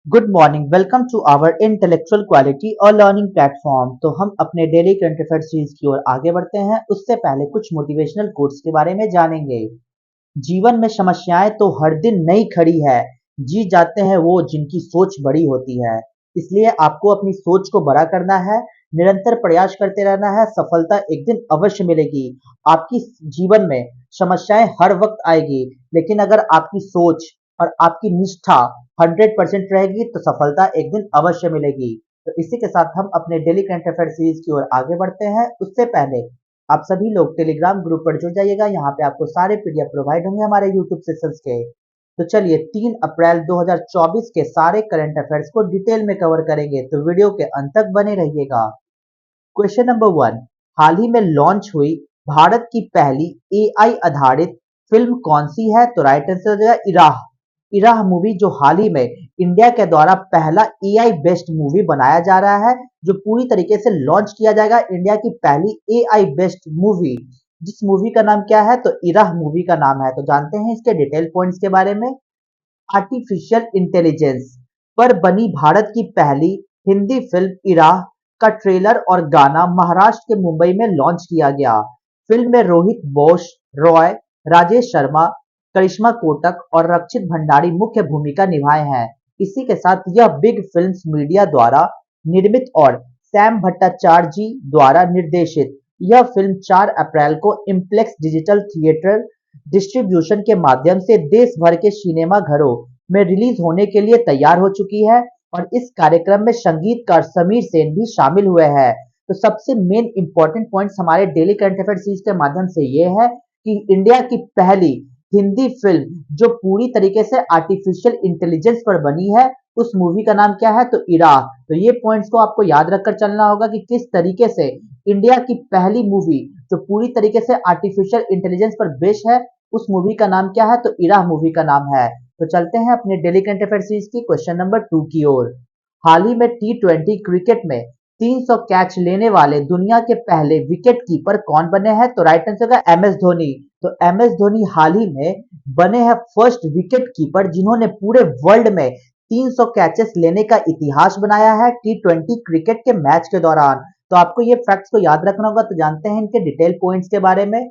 Good morning, welcome to our intellectual quality और learning platform. तो हम अपने डेली करंट अफेयर सीरीज की ओर आगे बढ़ते हैं। उससे पहले कुछ मोटिवेशनल कोट्स के बारे में जानेंगे। जीवन में समस्याएं तो हर दिन नई खड़ी है, जीत जाते हैं वो जिनकी सोच बड़ी होती है। इसलिए आपको अपनी सोच को बड़ा करना है, निरंतर प्रयास करते रहना है, सफलता एक दिन अवश्य मिलेगी। आपकी जीवन में समस्याएं हर वक्त आएगी, लेकिन अगर आपकी सोच और आपकी निष्ठा 100% रहेगी तो सफलता एक दिन अवश्य मिलेगी। तो इसी के साथ हम अपने डेली करंट अफेयर सीरीज की ओर आगे बढ़ते हैं। उससे पहले आप सभी लोग टेलीग्राम ग्रुप पर जुड़ जाइएगा। यहाँ पे आपको सारे पीडीएफ प्रोवाइड होंगे हमारे यूट्यूब सेशंस के। तो चलिए 3 अप्रैल 2024 के सारे करंट अफेयर्स को डिटेल में कवर करेंगे, तो वीडियो के अंत तक बने रहिएगा। क्वेश्चन नंबर 1, हाल ही में लॉन्च हुई भारत की पहली एआई आधारित फिल्म कौन सी है? तो राइट आंसर हो जाएगा इराह। इराह मूवी जो हाल ही में इंडिया के द्वारा पहला एआई बेस्ड मूवी बनाया जा रहा है, जो पूरी तरीके से लॉन्च किया जाएगा। इंडिया की पहली एआई बेस्ड मूवी, जिस मूवी का नाम क्या है? तो इराह मूवी का नाम है। तो जानते हैं इसके डिटेल पॉइंट्स के बारे में। आर्टिफिशियल इंटेलिजेंस पर बनी भारत की पहली हिंदी फिल्म इराह का ट्रेलर और गाना महाराष्ट्र के मुंबई में लॉन्च किया गया। फिल्म में रोहित बोस, रॉय, राजेश शर्मा, करिश्मा कोटक और रक्षित भंडारी मुख्य भूमिका निभाए हैं। इसी के साथ यह बिग फिल्म्स मीडिया द्वारा निर्मित और सैम भट्टाचार्य जी द्वारा निर्देशित यह फिल्म 4 अप्रैल को इम्प्लेक्स डिजिटल थिएटर डिस्ट्रीब्यूशन के माध्यम से देश भर के सिनेमा घरों में रिलीज होने के लिए तैयार हो चुकी है। और इस कार्यक्रम में संगीतकार समीर सेन भी शामिल हुए हैं। तो सबसे मेन इंपॉर्टेंट पॉइंट्स हमारे डेली करंट अफेयर सीरीज के माध्यम से ये है कि इंडिया की पहली हिंदी फिल्म जो पूरी तरीके से आर्टिफिशियल इंटेलिजेंस पर बनी है, उस मूवी का नाम क्या है? तो इराह। तो ये पॉइंट्स को आपको याद रखकर चलना होगा कि किस तरीके से इंडिया की पहली मूवी जो पूरी तरीके से आर्टिफिशियल इंटेलिजेंस पर बेस्ड है, उस मूवी का नाम क्या है? तो इराह मूवी का नाम है। तो चलते हैं अपने डेली करंट अफेयर सीरीज की क्वेश्चन नंबर 2 की ओर। हाल ही में टी20 क्रिकेट में 300 कैच लेने वाले दुनिया के पहले विकेट कीपर कौन बने हैं? तो राइट आंसर का एम एस धोनी। तो एम एस धोनी हाल ही में बने हैं फर्स्ट विकेट कीपर जिन्होंने पूरे वर्ल्ड में 300 कैचेस लेने का इतिहास बनाया है टी20 क्रिकेट के मैच के दौरान। तो आपको ये फैक्ट्स को याद रखना होगा। तो जानते हैं इनके डिटेल पॉइंट्स के बारे में।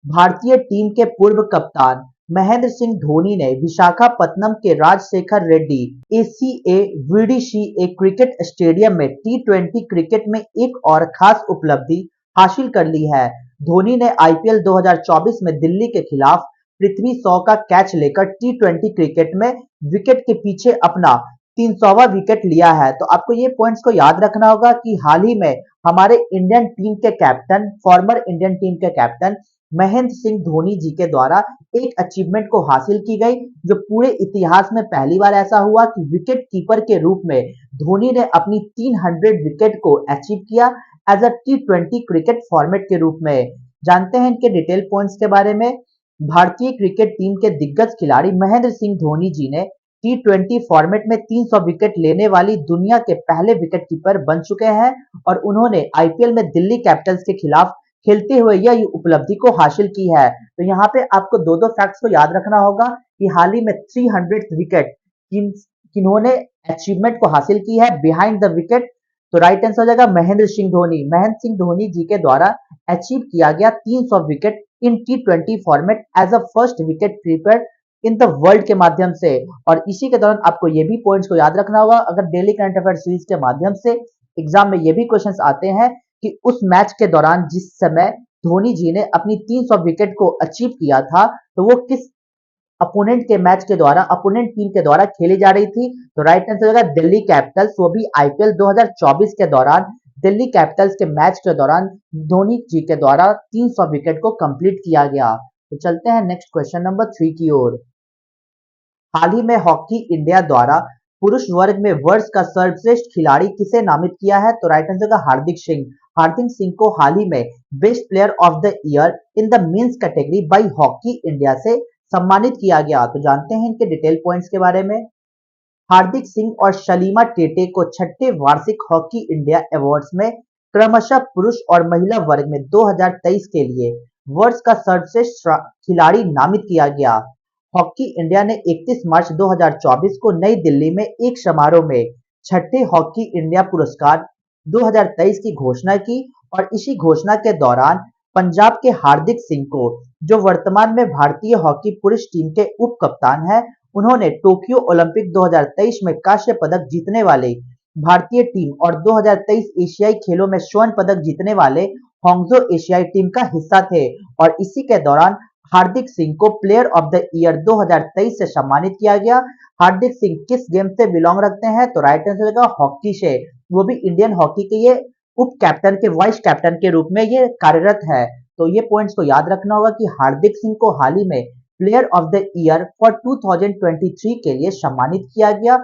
भारतीय टीम के पूर्व कप्तान महेंद्र सिंह धोनी ने विशाखापत्तनम के Rajasekhara Reddy ACA VDCA cricket stadium में टी20 क्रिकेट में एक और खास उपलब्धि हासिल कर ली है। धोनी ने आईपीएल 2024 में दिल्ली के खिलाफ पृथ्वी शॉ का कैच लेकर टी20 क्रिकेट में विकेट के पीछे अपना 300वां विकेट लिया है। तो आपको ये पॉइंट्स को याद रखना होगा कि हाल ही में हमारे इंडियन टीम के कैप्टन, फॉर्मर इंडियन टीम के कैप्टन महेंद्र सिंह धोनी जी के द्वारा एक अचीवमेंट को हासिल की गई, जो पूरे इतिहास में पहली बार ऐसा हुआ कि विकेट कीपर के रूप में धोनी ने अपनी 300 विकेट को अचीव किया एज अ टी20 क्रिकेट फॉर्मेट के रूप में। जानते हैं इनके डिटेल पॉइंट्स के बारे में। भारतीय क्रिकेट टीम के दिग्गज खिलाड़ी महेंद्र सिंह धोनी जी ने टी20 फॉर्मेट में 300 विकेट लेने वाली दुनिया के पहले विकेट कीपर बन चुके हैं और उन्होंने आईपीएल में दिल्ली कैपिटल्स के खिलाफ खेलते हुए यह उपलब्धि को हासिल की है। तो यहाँ पे आपको दो दो फैक्ट्स को याद रखना होगा कि हाल ही में 300 विकेट किन्होंने अचीवमेंट को हासिल की है बिहाइंड द विकेट। तो राइट आंसर हो जाएगा महेंद्र सिंह धोनी। महेंद्र सिंह धोनी जी के द्वारा अचीव किया गया 300 विकेट इन टी20 format as a first wicket keeper in the world के माध्यम से। और इसी के दौरान आपको ये भी पॉइंट्स को याद रखना होगा, अगर डेली करंट अफेयर सीरीज के माध्यम से एग्जाम में ये भी क्वेश्चंस आते हैं कि उस मैच के दौरान जिस समय धोनी जी ने अपनी 300 विकेट को अचीव किया था, तो वो किस अपोनेंट के मैच के द्वारा, अपोनेंट टीम के द्वारा खेली जा रही थी? तो राइट आंसर होगा दिल्ली कैपिटल्स, वो भी आईपीएल 2024 के दौरान दिल्ली कैपिटल्स के मैच के दौरान धोनी जी के द्वारा 300 विकेट को कंप्लीट किया गया। तो चलते हैं नेक्स्ट क्वेश्चन नंबर 3 की ओर। हाल ही में हॉकी इंडिया द्वारा पुरुष वर्ग में वर्ष का सर्वश्रेष्ठ खिलाड़ी किसे नामित किया है? तो राइट आंसर का हार्दिक सिंह। हार्दिक सिंह को हाल ही में best player of the year in the men's category by hockey India से सम्मानित किया गया। तो जानते हैं इनके डिटेल पॉइंट्स के बारे में। हार्दिक सिंह और शलीमा टेटे को छठे वार्षिक हॉकी इंडिया अवार्ड्स में क्रमशः पुरुष और महिला वर्ग में 2023 के लिए वर्ष का सर्वश्रेष्ठ खिलाड़ी नामित किया गया। हॉकी इंडिया ने 31 मार्च 2024 को नई दिल्ली में एक समारोह में छठे हॉकी इंडिया पुरस्कार 2023 की घोषणा की और इसी घोषणा के दौरान पंजाब के हार्दिक सिंह को, जो वर्तमान में भारतीय हॉकी पुरुष टीम के उप कप्तान हैं, उन्होंने टोक्यो ओलंपिक 2023 में कांस्य पदक जीतने वाले भारतीय टीम और 2023 एशियाई खेलों में स्वर्ण पदक जीतने वाले हांगझो एशियाई टीम का हिस्सा थे और इसी के दौरान हार्दिक सिंह को प्लेयर ऑफ द ईयर 2023 से सम्मानित किया गया। हार्दिक सिंह किस गेम से बिलोंग रखते हैं? तो राइट आंसर होगा हॉकी से। वो भी इंडियन हॉकी के ये उप कैप्टन के वाइस कैप्टन के रूप में ये कार्यरत है। तो ये पॉइंट्स को याद रखना होगा कि हार्दिक सिंह को हाल ही में player of the year for 2023 के लिए सम्मानित किया गया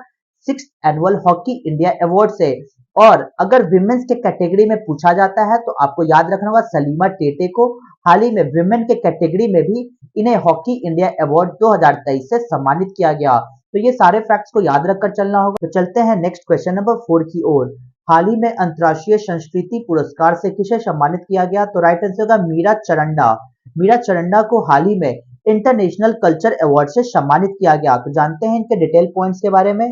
6th annual hockey India award से। और अगर विमेन्स के कैटेगरी में पूछा जाता है तो आपको याद रखना होगा सलीमा टेटे को हाल ही में विमेन के कैटेगरी में भी इन्हें हॉकी इंडिया अवार्ड 2023 से सम्मानित किया गया। तो ये सारे फैक्ट्स को याद रखकर चलना होगा। तो चलते हैं नेक्स्ट क्वेश्चन नंबर 4 की ओर। हाल ही में अंतर्राष्ट्रीय संस्कृति पुरस्कार से किसे सम्मानित किया गया? तो राइट आंसर होगा मीरा चरंडा। मीरा चरंडा को हाल ही में इंटरनेशनल कल्चर अवार्ड से सम्मानित किया गया। तो जानते हैं इनके डिटेल पॉइंट्स के बारे में।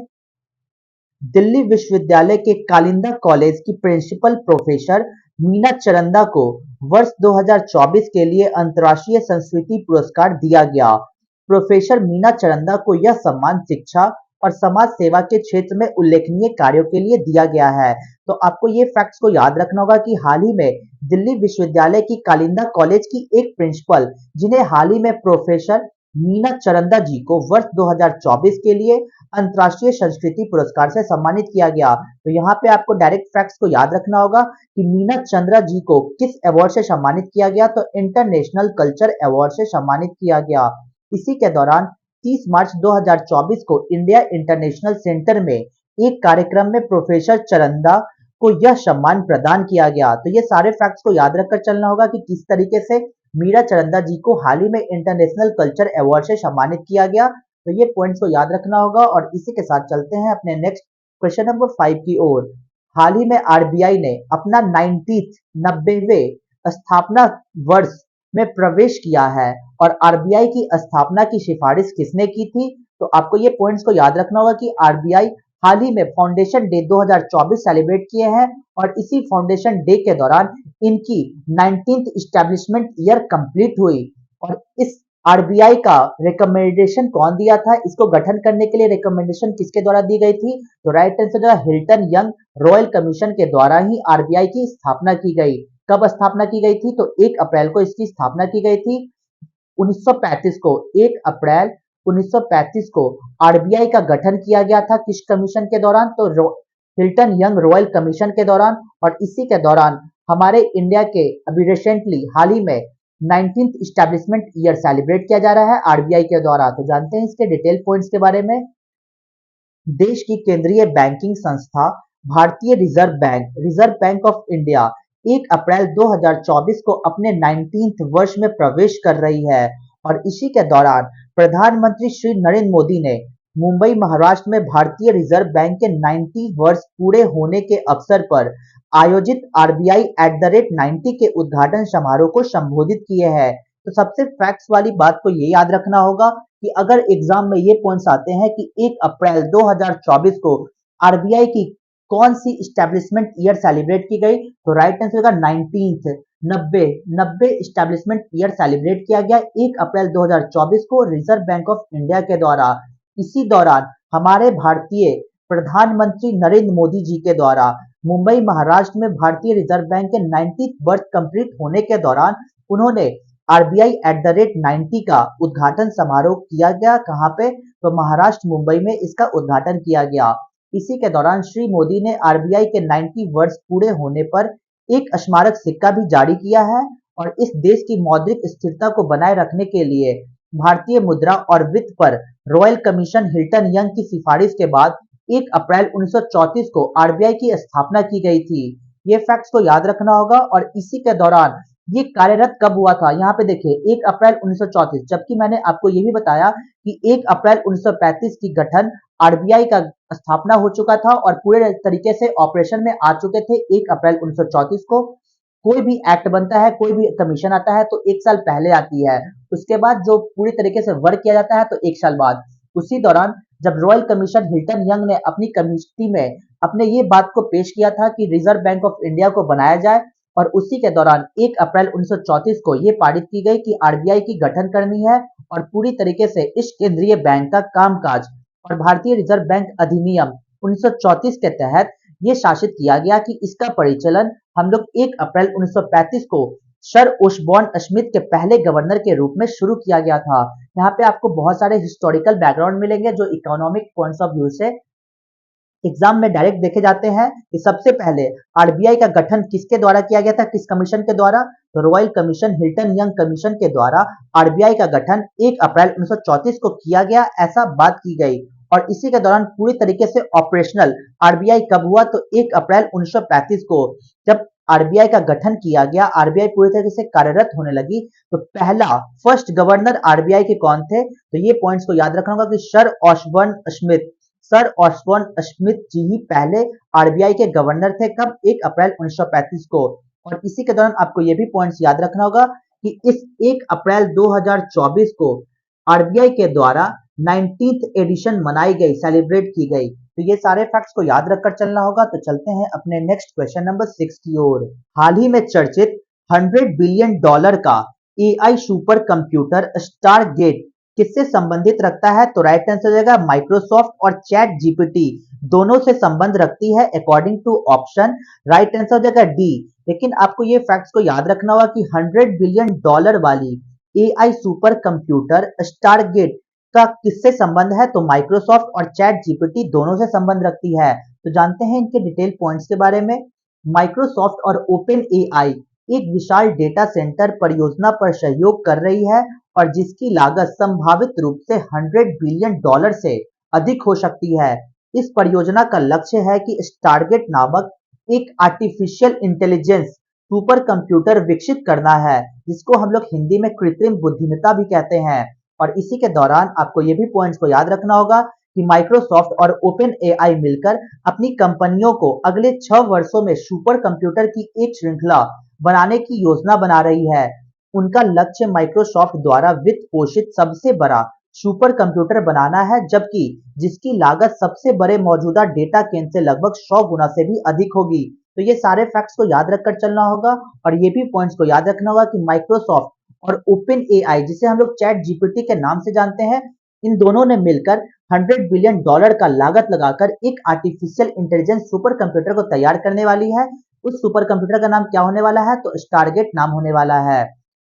दिल्ली विश्वविद्यालय के कालिंदा कॉलेज की प्रिंसिपल प्रोफेसर मीना चरंदा को वर्ष 2024 के लिए अंतर्राष्ट्रीय संस्कृति पुरस्कार दिया गया। प्रोफेसर मीना चरंदा को यह सम्मान शिक्षा और समाज सेवा के क्षेत्र में उल्लेखनीय कार्यों के लिए दिया गया है। तो आपको ये फैक्ट्स को याद रखना होगा कि हाल ही में दिल्ली विश्वविद्यालय की कालिंदा कॉलेज की एक प्रिंसिपल, जिन्हें हाल ही में प्रोफेसर मीना चरंदा जी को वर्ष 2024 के लिए अंतर्राष्ट्रीय संस्कृति पुरस्कार से सम्मानित किया गया। तो यहाँ पे आपको डायरेक्ट फैक्ट्स को याद रखना होगा कि मीना चंद्रा जी को किस अवार्ड से सम्मानित किया गया? तो इंटरनेशनल कल्चर अवार्ड से सम्मानित किया गया। इसी के दौरान 30 मार्च 2024 को इंडिया इंटरनेशनल सेंटर में एक कार्यक्रम में प्रोफेसर चरंदा को यह सम्मान प्रदान किया गया। तो ये सारे फैक्ट्स को याद रखकर चलना होगा कि किस तरीके से मीरा चरंदा जी को हाल ही में इंटरनेशनल कल्चर अवार्ड से सम्मानित किया गया। तो ये पॉइंट्स को याद रखना होगा और इसी के साथ चलते हैं अपने नेक्स्ट क्वेश्चन नंबर 5 की ओर। हाल ही में आरबीआई ने अपना 90वें स्थापना वर्ष में प्रवेश किया है और आरबीआई की स्थापना की सिफारिश किसने की थी? तो आपको ये पॉइंट्स को याद रखना होगा कि आरबीआई हाल ही में फाउंडेशन डे 2024 सेलिब्रेट किए हैं और इसी फाउंडेशन डे के दौरान इनकी 19th इस्टेब्लिशमेंट ईयर कंप्लीट हुई। और इस आरबीआई का रिकमेंडेशन कौन दिया था? इसको गठन करने के लिए रिकमेंडेशन किसके द्वारा दी गई थी? तो राइट आंसर है हिल्टन यंग रॉयल कमीशन के द्वारा ही आरबीआई की स्थापना की गई। कब स्थापना की गई थी? तो 1 अप्रैल को इसकी स्थापना की गई थी 1935 को। 1 अप्रैल 1935 को आरबीआई का गठन किया गया था किस कमीशन के दौरान? तो हिल्टन यंग रॉयल कमीशन के दौरान। और इसी के दौरान हमारे इंडिया के अभी रिसेंटली हाल ही में 19th इस्टेब्लिशमेंट ईयर सेलिब्रेट किया जा रहा है आरबीआई के द्वारा। तो जानते हैं इसके डिटेल पॉइंट्स के बारे में। देश की केंद्रीय बैंकिंग संस्था भारतीय रिजर्व बैंक ऑफ इंडिया 1 अप्रैल 2024 को अपने 19th वर्ष में प्रवेश कर रही है और इसी के दौरान प्रधानमंत्री श्री नरेंद्र मोदी ने मुंबई महाराष्ट्र में भारतीय रिजर्व बैंक के 90 वर्ष पूरे होने के अवसर पर आयोजित आरबीआई एट द रेट 90 के उद्घाटन समारोह को संबोधित किए हैं। तो सबसे फैक्ट्स वाली बात को ये याद रखना होगा कि अगर एग्जाम में ये पॉइंट्स आते हैं कि 1 अप्रैल 2024 को आरबीआई की कौन सी इस्टेब्लिशमेंट ईयर सेलिब्रेट की गई? तो राइट आंसर होगा 19th 90 इस्टेब्लिशमेंट ईयर सेलिब्रेट किया गया 1 अप्रैल 2024 को रिजर्व बैंक ऑफ इंडिया के द्वारा। इसी दौरान हमारे भारतीय प्रधानमंत्री नरेंद्र मोदी जी के द्वारा मुंबई महाराष्ट्र में भारतीय रिजर्व बैंक के 90th बर्थ कंप्लीट होने के दौरान उन्होंने आरबीआई एट द रेट 90 का उद्घाटन समारोह किया गया। कहाँ पे? तो महाराष्ट्र मुंबई में इसका उद्घाटन किया गया। इसी के दौरान श्री मोदी ने आरबीआई के 90 वर्ष पूरे होने पर एक स्मारक सिक्का भी जारी किया है और इस देश की मौद्रिक स्थिरता को बनाए रखने के लिए भारतीय मुद्रा और वित्त पर रॉयल कमीशन हिल्टन यंग की सिफारिश के बाद 1 अप्रैल 1934 को आरबीआई की स्थापना की गई थी। ये फैक्ट्स को याद रखना होगा और इसी के दौरान ये कार्यरत कब हुआ था? यहाँ पे देखिए 1 अप्रैल 1934, जबकि मैंने आपको ये भी बताया कि 1 अप्रैल 1935 की गठन आरबीआई का स्थापना हो चुका था और पूरे तरीके से ऑपरेशन में आ चुके थे 1 अप्रैल 1934 को। कोई भी एक्ट बनता है, कोई भी कमीशन आता है तो 1 साल पहले आती है। उसके बाद जो पूरी तरीके से वर्क किया जाता है तो 1 साल बाद। उसी दौरान जब रॉयल कमीशन हिल्टन यंग ने अपनी कमिटी में अपने ये बात को पेश किया था कि रिजर्व बैंक ऑफ इंडिया को बनाया जाए, और उसी के दौरान 1 अप्रैल 1934 को ये पारित की गई कि आरबीआई की गठन करनी है और पूरी तरीके से इस केंद्रीय बैंक का कामकाज और भारतीय रिजर्व बैंक अधिनियम 1934 के तहत ये शासित किया गया कि इसका परिचालन हम लोग 1 अप्रैल 1935 को सर ओशबॉर्न स्मिथ के पहले गवर्नर के रूप में शुरू किया गया था। यहाँ पे आपको बहुत सारे हिस्टोरिकल बैकग्राउंड मिलेंगे जो इकोनॉमिक पॉइंट्स ऑफ व्यू से एग्जाम में डायरेक्ट देखे जाते हैं कि सबसे पहले आरबीआई का गठन किसके द्वारा किया गया था, किस कमीशन के द्वारा, तो royal commission Hilton young commission के द्वारा आरबीआई का गठन 1 अप्रैल 1934 को किया गया, ऐसा बात की गई। और इसी के दौरान पूरी तरीके से ऑपरेशनल आरबीआई कब हुआ, तो 1 अप्रैल 1935 को जब आरबीआई का गठन किया गया, आरबीआई पूरी तरीके से कार्यरत होने लगी, तो पहला फर्स्ट गवर्नर आरबीआई के कौन थे, तो ये पॉइंट्स को याद रखना होगा कि सर ऑस्बॉर्न स्मिथ जी ही पहले आरबीआई के गवर्नर थे, कब, 1 अप्रैल 1935 को। और इसी के दौरान आपको ये भी पॉइंट्स याद रखना होगा कि इस 1 अप्रैल 2024 को आरबीआई के द्वारा 19th एडिशन मनाई गई, सेलिब्रेट की गई। तो ये सारे फैक्ट्स को याद रखकर चलना होगा। तो चलते हैं अपने नेक्स्ट क्वेश्चन नंबर 6 की ओर। हाल ही में चर्चित $100 बिलियन का एआई सुपर कंप्यूटर स्टारगेट किससे संबंधित रखता है, तो राइट आंसर हो जाएगा माइक्रोसॉफ्ट और चैट जीपीटी दोनों से संबंध रखती है according to option. Right answer हो जाएगा डी। लेकिन आपको ये फैक्ट्स को याद रखना होगा कि $100 बिलियन वाली एआई सुपर कंप्यूटर स्टारगेट का किससे संबंध है, तो माइक्रोसॉफ्ट और चैट जीपीटी दोनों से संबंध रखती है। तो जानते हैं इनके डिटेल पॉइंट्स के बारे में। माइक्रोसॉफ्ट और ओपन एआई एक विशाल डेटा सेंटर परियोजना पर सहयोग कर रही है और जिसकी लागत संभावित रूप से $100 बिलियन से अधिक हो सकती है। इस परियोजना का लक्ष्य है कि स्टारगेट नामक एक आर्टिफिशियल इंटेलिजेंस सुपर कंप्यूटर विकसित करना है, जिसको हम लोग हिंदी में कृत्रिम बुद्धिमत्ता भी कहते हैं। और इसी के दौरान आपको ये भी पॉइंट्स को याद रखना होगा कि माइक्रोसॉफ्ट और ओपन एआई मिलकर अपनी कंपनियों को अगले 6 वर्षों में सुपर कंप्यूटर की एक श्रृंखला बनाने की योजना बना रही है। उनका लक्ष्य माइक्रोसॉफ्ट द्वारा वित्त पोषित सबसे बड़ा सुपर कंप्यूटर बनाना है, जबकि जिसकी लागत सबसे बड़े मौजूदा डेटा केंद्र से लगभग 100 गुना से भी अधिक होगी। तो ये सारे फैक्ट्स को याद रखकर चलना होगा। और ये भी पॉइंट्स को याद रखना होगा कि माइक्रोसॉफ्ट और ओपन एआई, जिसे हम लोग चैट जीपीटी के नाम से जानते हैं, इन दोनों ने मिलकर $100 बिलियन का लागत लगाकर एक आर्टिफिशियल इंटेलिजेंस सुपर कंप्यूटर को तैयार करने वाली है। उस सुपर कंप्यूटर का नाम क्या होने वाला है, तो स्टारगेट नाम होने वाला है।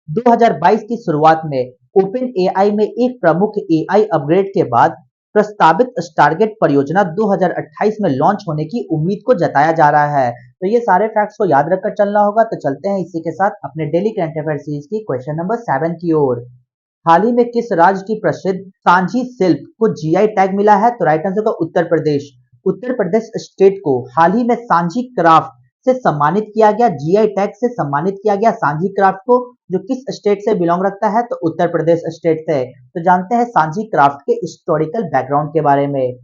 2022 की शुरुआत में ओपन एआई में एक प्रमुख एआई अपग्रेड के बाद प्रस्तावित स्टारगेट परियोजना 2028 में लॉन्च होने की उम्मीद को जताया जा रहा है। तो ये सारे फैक्ट्स को याद रखकर चलना होगा। तो चलते हैं इसी के साथ अपने डेली करंट अफेयर सीरीज की क्वेश्चन नंबर 7 की ओर। हाल ही में किस राज्य की प्रसिद्ध सांझी शिल्प को जीआई टैग मिला है, तो राइट आंसर होगा उत्तर प्रदेश। उत्तर प्रदेश स्टेट को हाल ही में सांझी क्राफ्ट से सम्मानित किया गया, जीआई टैग से सम्मानित किया गया सांझी क्राफ्ट को, जो किस स्टेट से बिलोंग रखता है, तो उत्तर प्रदेश स्टेट से। तो जानते हैं सांझी क्राफ्ट के हिस्टोरिकल बैकग्राउंड के बारे में।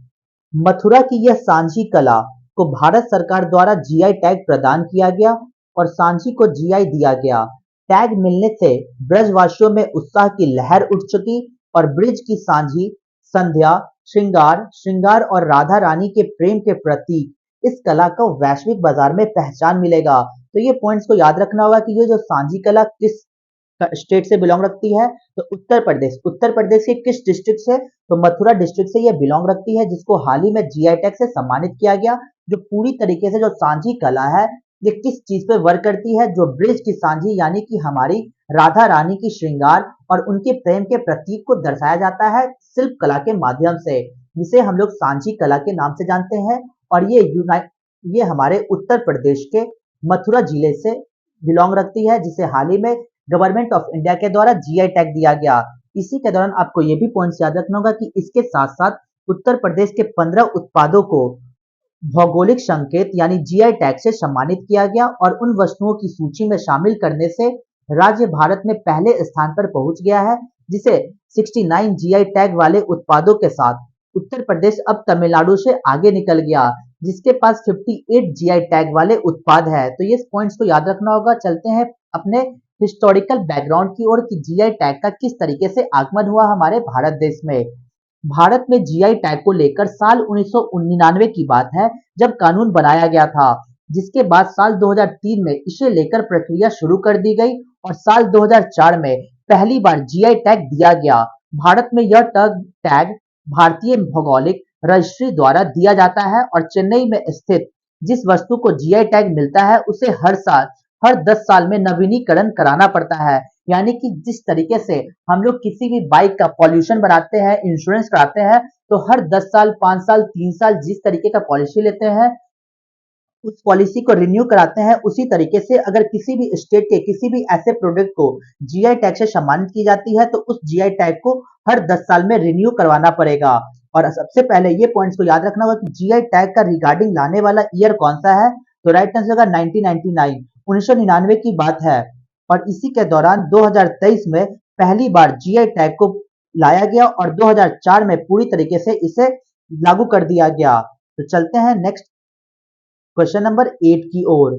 मथुरा की यह सांझी कला को भारत सरकार द्वारा जीआई टैग प्रदान किया गया और सांझी को जीआई दिया गया। टैग मिलने से ब्रजवासियों में उत्साह की लहर उठ चुकी और ब्रिज की सांझी संध्या, श्रृंगार और राधा रानी के प्रेम के प्रतीक इस कला को वैश्विक बाजार में पहचान मिलेगा। तो ये पॉइंट्स को याद रखना होगा कि ये जो सांझी कला किस स्टेट से बिलोंग रखती है, तो उत्तर प्रदेश के किस डिस्ट्रिक्ट से, तो मथुरा डिस्ट्रिक्ट से ये बिलोंग रखती है, जिसको हाल ही में जीआई टैग से सम्मानित किया गया। जो पूरी तरीके से जो सांझी कला है ये किस चीज पे वर्क करती है, जो ब्रिज की सांझी यानी कि हमारी राधा रानी की श्रृंगार और उनके प्रेम के प्रतीक को दर्शाया जाता है शिल्प कला के माध्यम से, जिसे हम लोग सांझी कला के नाम से जानते हैं। और ये हमारे उत्तर प्रदेश के मथुरा जिले से बिलोंग रखती है, जिसे हाल ही में गवर्नमेंट ऑफ इंडिया के द्वारा जीआई टैग दिया गया। इसी के दौरान आपको ये भी पॉइंट्स याद रखना होगा कि इसके साथ साथ उत्तर प्रदेश के 15 उत्पादों को भौगोलिक संकेत यानी जीआई टैग से सम्मानित किया गया और उन वस्तुओं की सूची में शामिल करने से राज्य भारत में पहले स्थान पर पहुंच गया है, जिसे 69 जीआई टैग वाले उत्पादों के साथ उत्तर प्रदेश अब तमिलनाडु से आगे निकल गया, जिसके पास 58 जीआई टैग वाले उत्पाद है। तो ये पॉइंट्स को याद रखना होगा। चलते हैं अपने हिस्टोरिकल बैकग्राउंड की ओर कि जीआई टैग का किस तरीके से आगमन हुआ हमारे भारत देश में। भारत में जीआई टैग को लेकर साल 1999 की बात है जब कानून बनाया गया था, जिसके बाद साल 2003 में इसे लेकर प्रक्रिया शुरू कर दी गई और साल 2004 में पहली बार जीआई टैग दिया गया। भारत में यह टैग भारतीय भौगोलिक रजिस्ट्री द्वारा दिया जाता है और चेन्नई में स्थित जिस वस्तु को जीआई टैग मिलता है उसे हर 10 साल में नवीनीकरण कराना पड़ता है। यानी कि जिस तरीके से हम लोग किसी भी बाइक का पॉल्यूशन बनाते हैं, इंश्योरेंस कराते हैं, तो हर 10 साल, 5 साल, 3 साल जिस तरीके का पॉलिसी लेते हैं, उस पॉलिसी को रिन्यू कराते हैं, उसी तरीके से अगर किसी भी स्टेट के किसी भी ऐसे प्रोडक्ट को जीआई टैग से सम्मानित की जाती है, तो उस जीआई टैग को हर 10 साल में रिन्यू करवाना पड़ेगा। और सबसे पहले ये पॉइंट्स को याद रखना होगा कि जीआई टैग का रिगार्डिंग लाने वाला ईयर कौन सा है, तो राइट आंसर होगा 1999, 1999 की बात है। और इसी के दौरान 2023 में पहली बार जीआई टैग को लाया गया और 2004 में पूरी तरीके से इसे लागू कर दिया गया। तो चलते हैं नेक्स्ट क्वेश्चन नंबर 8 की ओर।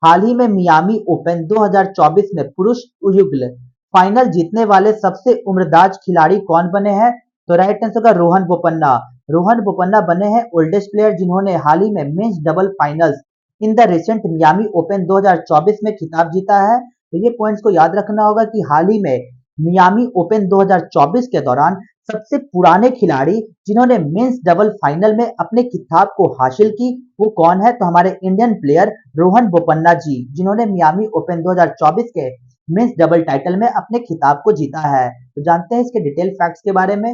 हाल ही में मियामी ओपन 2024 में पुरुष युगल फाइनल जीतने वाले सबसे उम्रदराज खिलाड़ी कौन बने हैं, तो राइट आंसर होगा रोहन बोपन्ना। रोहन बोपन्ना बने हैं ओल्डेस्ट प्लेयर जिन्होंने हाल ही में men's double finals in the recent Miami open 2024 में खिताब जीता है। तो ये पॉइंट्स को याद रखना होगा कि हाल ही में मियामी ओपन 2024 के दौरान सबसे पुराने खिलाड़ी जिन्होंने मेंस डबल फाइनल में अपने खिताब को हासिल की वो कौन है, तो हमारे इंडियन प्लेयर रोहन बोपन्ना जी, जिन्होंने मियामी ओपन 2024 के मेंस डबल टाइटल में अपने खिताब को जीता है। तो जानते हैं इसके डिटेल फैक्ट्स के बारे में।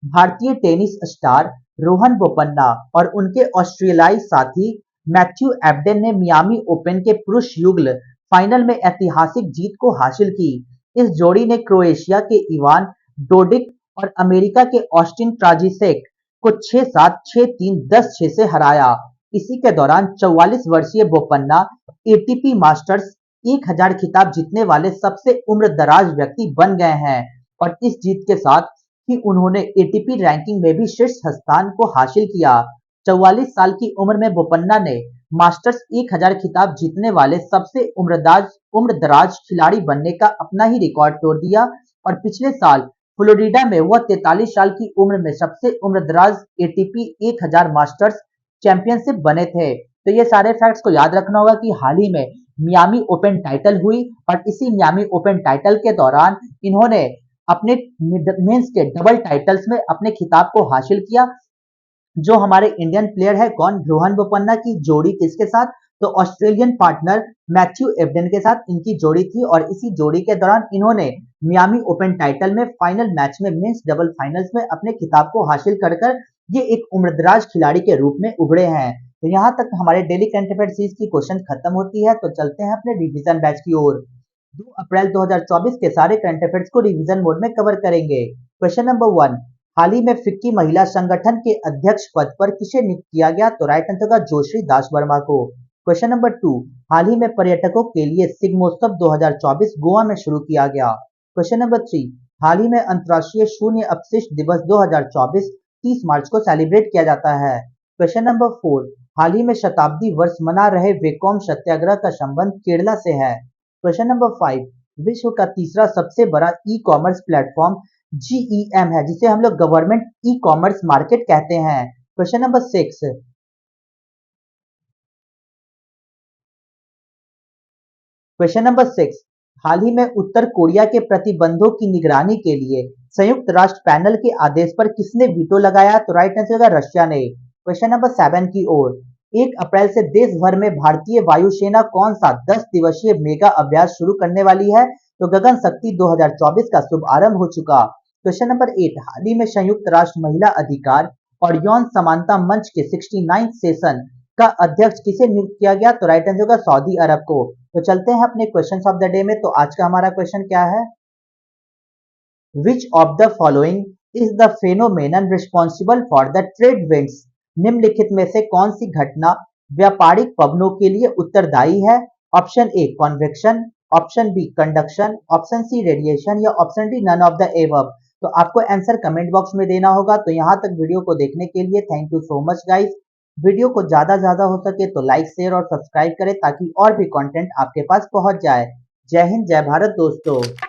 भारतीय टेनिस स्टार रोहन बोपन्ना और उनके ऑस्ट्रेलियाई साथी मैथ्यू एबडेन ने मियामी ओपन के पुरुष युगल फाइनल में ऐतिहासिक जीत को हासिल की। इस जोड़ी ने क्रोएशिया के इवान डोडिक और अमेरिका के ऑस्टिन ट्राजिसेक को 6-7, 6-3, 10-6 से हराया। इसी के दौरान 44 वर्षीय बोपन्ना एटीपी मास्टर्स 1000 खिताब जीतने वाले सबसे उम्रदराज व्यक्ति बन गए हैं और इस जीत के साथ ही उन्होंने एटीपी रैंकिंग में भी शीर्ष स्थान को हासिल किया। 44 साल की उम्र में बोपन्ना ने मास्टर्स 1000 खिताब जीतने वाले सबसे उम्रदराज खिलाड़ी बनने का अपना ही रिकॉर्ड तोड़ दिया और पिछले साल फ्लोरिडा में वह 43 साल की उम्र में सबसे उम्रदराज एटीपी 1000 मास्टर्स चैंपियनशिप बने थे। तो ये सारे फैक्ट्स को याद रखना होगा कि हाल ही में मियामी ओपन टाइटल हुई और इसी मियामी ओपन टाइटल के दौरान इन्होंने अपने मेंस के डबल टाइटल्स में अपने खिताब को हासिल किया। जो हमारे इंडियन प्लेयर है कौन, रोहन बोपन्ना की जोड़ी किसके साथ, तो ऑस्ट्रेलियन पार्टनर मैथ्यू एबडेन के साथ इनकी जोड़ी थी और इसी जोड़ी के दौरान इन्होंने मियामी ओपन टाइटल में फाइनल मैच में मेंस डबल फाइनल्स में अपने खिताब को हासिल कर ये एक उम्रदराज खिलाड़ी के रूप में उभरे हैं। तो यहाँ तक हमारे डेली करंट अफेयर सीरीज की क्वेश्चन खत्म होती है। तो चलते हैं अपने रिवीजन बैच की ओर। 2 अप्रैल 2024 के सारे करंट अफेयर्स को रिवीजन मोड में कवर करेंगे। क्वेश्चन नंबर 1, हाल ही में फिक्की महिला संगठन के अध्यक्ष पद पर किसे नियुक्त किया गया, तो राइट आंसर होगा जोशी दास वर्मा को। क्वेश्चन नंबर 2, हाल ही में पर्यटकों के लिए सिग्मोत्सव 2024 गोवा में शुरू किया गया। क्वेश्चन नंबर 3, हाल ही में अंतर्राष्ट्रीय शून्य अपशिष्ट दिवस 2024 30 मार्च को सेलिब्रेट किया जाता है। क्वेश्चन नंबर 4, हाल ही में शताब्दी वर्ष मना रहे वेकोम सत्याग्रह का संबंध केरला से है। क्वेश्चन नंबर 5, विश्व का तीसरा सबसे बड़ा ई कॉमर्स प्लेटफॉर्म जीईएम है जिसे हम लोग गवर्नमेंट ई कॉमर्स मार्केट कहते हैं। क्वेश्चन नंबर 6, हाल ही में उत्तर कोरिया के प्रतिबंधों की निगरानी के लिए संयुक्त राष्ट्र पैनल के आदेश पर किसने वीटो लगाया, तो राइट आंसर होगा रशिया ने। क्वेश्चन नंबर 7 की ओर। 1 अप्रैल से देश भर में भारतीय वायुसेना कौन सा 10 दिवसीय मेगा अभ्यास शुरू करने वाली है, तो गगन शक्ति 2024 का शुभारंभ हो चुका। क्वेश्चन नंबर 8, हाल ही में संयुक्त राष्ट्र महिला अधिकार और यौन समानता मंच के 69 सेशन का अध्यक्ष किसे नियुक्त किया गया, तो राइट आंसर होगा सऊदी अरब को। तो चलते हैं अपने क्वेश्चन ऑफ द डे में। तो आज का हमारा क्वेश्चन क्या है, which of the following is the phenomenon responsible for the trade winds, निम्नलिखित में से कौन सी घटना व्यापारिक पवनों के लिए उत्तरदायी है। Option A convection, option B conduction, option C radiation या option D none of the above. तो आपको आंसर कमेंट बॉक्स में देना होगा। तो यहाँ तक वीडियो को देखने के लिए thank you so much guys. Video को ज्यादा हो सके तो लाइक शेयर और सब्सक्राइब करें ताकि और भी कंटेंट आपके पास पहुंच जाए। जय हिंद, जय भारत दोस्तों।